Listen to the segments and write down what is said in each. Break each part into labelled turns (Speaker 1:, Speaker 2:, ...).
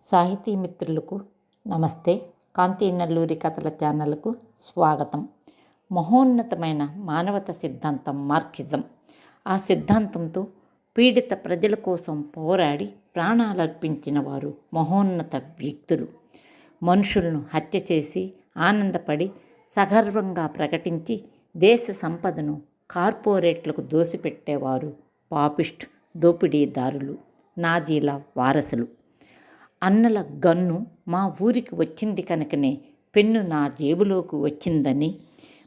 Speaker 1: సాహితీ మిత్రులకు నమస్తే. కాంతి నల్లూరి కథల ఛానల్కు స్వాగతం. మహోన్నతమైన మానవత సిద్ధాంతం మార్క్సిజం. ఆ సిద్ధాంతంతో పీడిత ప్రజల కోసం పోరాడి ప్రాణాలర్పించిన వారు మహోన్నత వ్యక్తులు. మనుషులను హత్య చేసి ఆనందపడి సగర్వంగా ప్రకటించి దేశ సంపదను కార్పొరేట్లకు దోసిపెట్టేవారు పాపిస్ట్ దోపిడీదారులు, నాజీల వారసులు. అన్నల గన్ను మా ఊరికి వచ్చింది కనుకనే పెన్ను నా జేబులోకి వచ్చిందని,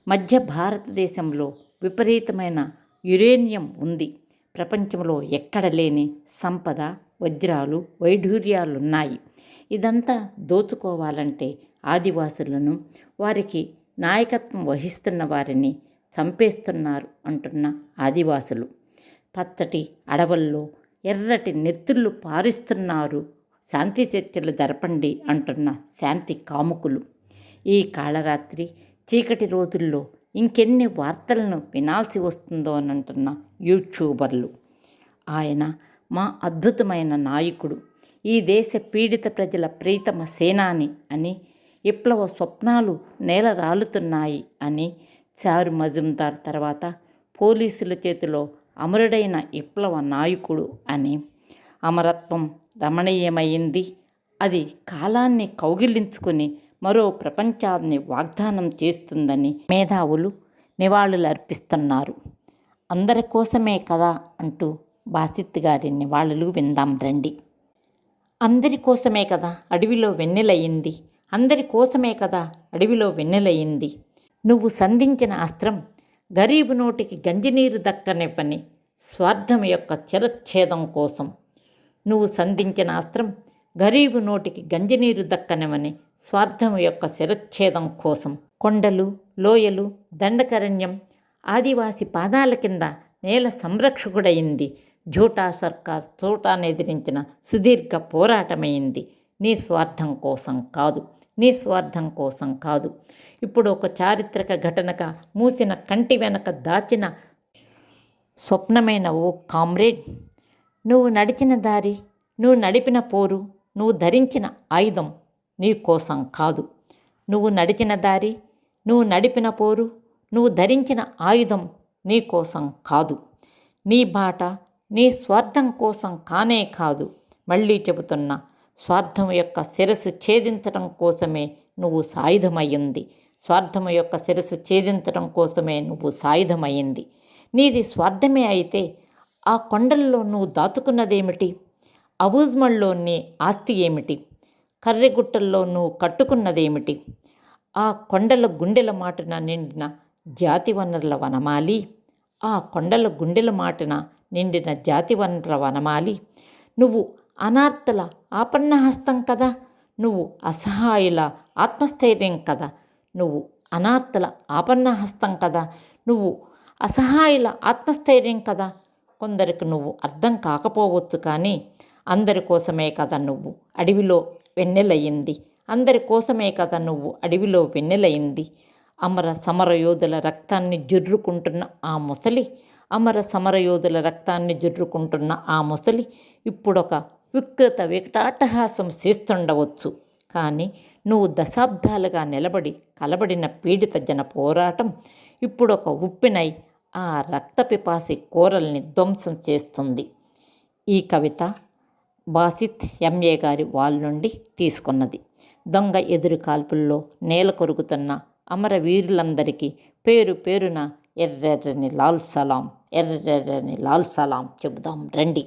Speaker 1: మధ్య భారతదేశంలో విపరీతమైన యురేనియం ఉంది, ప్రపంచంలో ఎక్కడ లేని సంపద, వజ్రాలు, వైఢూర్యాలున్నాయి, ఇదంతా దోచుకోవాలంటే ఆదివాసులను, వారికి నాయకత్వం వహిస్తున్న వారిని చంపేస్తున్నారు అంటున్న ఆదివాసులు. పచ్చటి అడవుల్లో ఎర్రటి నెత్తుళ్ళు పారిస్తున్నారు, శాంతి చర్చలు జరపండి అంటున్న శాంతి కాముకులు. ఈ కాళరాత్రి చీకటి రోజుల్లో ఇంకెన్ని వార్తలను వినాల్సి వస్తుందో అని అంటున్న యూట్యూబర్లు. ఆయన మా అద్భుతమైన నాయకుడు, ఈ దేశ పీడిత ప్రజల ప్రీతమ సేనాని అని, విప్లవ స్వప్నాలు నేల రాలుతున్నాయి అని, చారు మజుందార్ తర్వాత పోలీసుల చేతిలో అమరుడైన విప్లవ నాయకుడు అని, అమరత్వం రమణీయమైంది, అది కాలాన్ని కౌగిలించుకొని మరో ప్రపంచాన్ని వాగ్దానం చేస్తుందని మేధావులు నివాళులు అర్పిస్తున్నారు. అందరి కోసమే కదా అంటూ బాసిత్ గారి నివాళులు విందాం రండి. అందరి కోసమే కదా అడవిలో వెన్నెలయింది, అందరి కోసమే కదా అడవిలో వెన్నెలయింది. నువ్వు సంధించిన అస్త్రం గరీబు నోటికి గంజినీరు దక్కనివ్వని స్వార్థం యొక్క చిరచ్ఛేదం కోసం. నువ్వు సంధించిన అస్త్రం గరీబు నోటికి గంజినీరు దక్కనివని స్వార్థం యొక్క శిరచ్ఛేదం కోసం. కొండలు, లోయలు, దండకరణ్యం ఆదివాసి పాదాల కింద నేల సంరక్షకుడయింది. జూటా సర్కార్ చోటాను ఎదిరించిన సుదీర్ఘ పోరాటమైంది. నీ స్వార్థం కోసం కాదు, నీ స్వార్థం కోసం కాదు. ఇప్పుడు ఒక చారిత్రక ఘటనగా మూసిన కంటి వెనక దాచిన స్వప్నమైన ఓ కామ్రేడ్, నువ్వు నడిచిన దారి, నువ్వు నడిపిన పోరు, నువ్వు ధరించిన ఆయుధం నీ కోసం కాదు. నువ్వు నడిచిన దారి, నువ్వు నడిపిన పోరు, నువ్వు ధరించిన ఆయుధం నీ కోసం కాదు. నీ బాట నీ స్వార్థం కోసం కానే కాదు. మళ్ళీ చెబుతున్నా, స్వార్థం యొక్క శిరస్సు ఛేదించడం కోసమే నువ్వు సాయుధమయ్యింది. స్వార్థం యొక్క శిరస్సు ఛేదించడం కోసమే నువ్వు సాయుధమయ్యింది. నీది స్వార్థమే అయితే ఆ కొండల్లో నువ్వు దాచుకున్నదేమిటి? అబూజ్మల్లో నీ ఆస్తి ఏమిటి? కర్రెగుట్టల్లో నువ్వు కట్టుకున్నదేమిటి? ఆ కొండల గుండెల మాటన నిండిన జాతి వనరుల వనమాలి, ఆ కొండల గుండెల మాటన నిండిన జాతి వనరుల వనమాలి. నువ్వు అనార్తల ఆపన్నహస్తం కదా, నువ్వు అసహాయుల ఆత్మస్థైర్యం కదా, నువ్వు అనార్తల ఆపన్నహస్తం కదా, నువ్వు అసహాయుల ఆత్మస్థైర్యం కదా. కొందరికి నువ్వు అర్థం కాకపోవచ్చు, కానీ అందరి కోసమే కదా నువ్వు అడవిలో వెన్నెలయింది. అందరి కోసమే కదా నువ్వు అడవిలో వెన్నెలయింది. అమర సమరయోధుల రక్తాన్ని జుర్రుకుంటున్న ఆ ముసలి, అమర సమరయోధుల రక్తాన్ని జుర్రుకుంటున్న ఆ ముసలి ఇప్పుడొక వికృత వికటాటహాసం చేస్తుండవచ్చు, కానీ నువ్వు దశాబ్దాలుగా నిలబడి కలబడిన పీడిత జన పోరాటం ఇప్పుడొక ఉప్పినై ఆ రక్తపిపాసి కోరల్ని ధ్వంసం చేస్తుంది. ఈ కవిత బాసిత్ ఎంఏ గారి వాల్ నుండి తీసుకున్నది. దొంగ ఎదురు కాల్పుల్లో నేల కొరుకుతున్న అమరవీరులందరికీ పేరు పేరున ఎర్రెర్రని లాల్ సలాం, ఎర్రెర్రని లాల్ సలాం చెబుదాం రండి.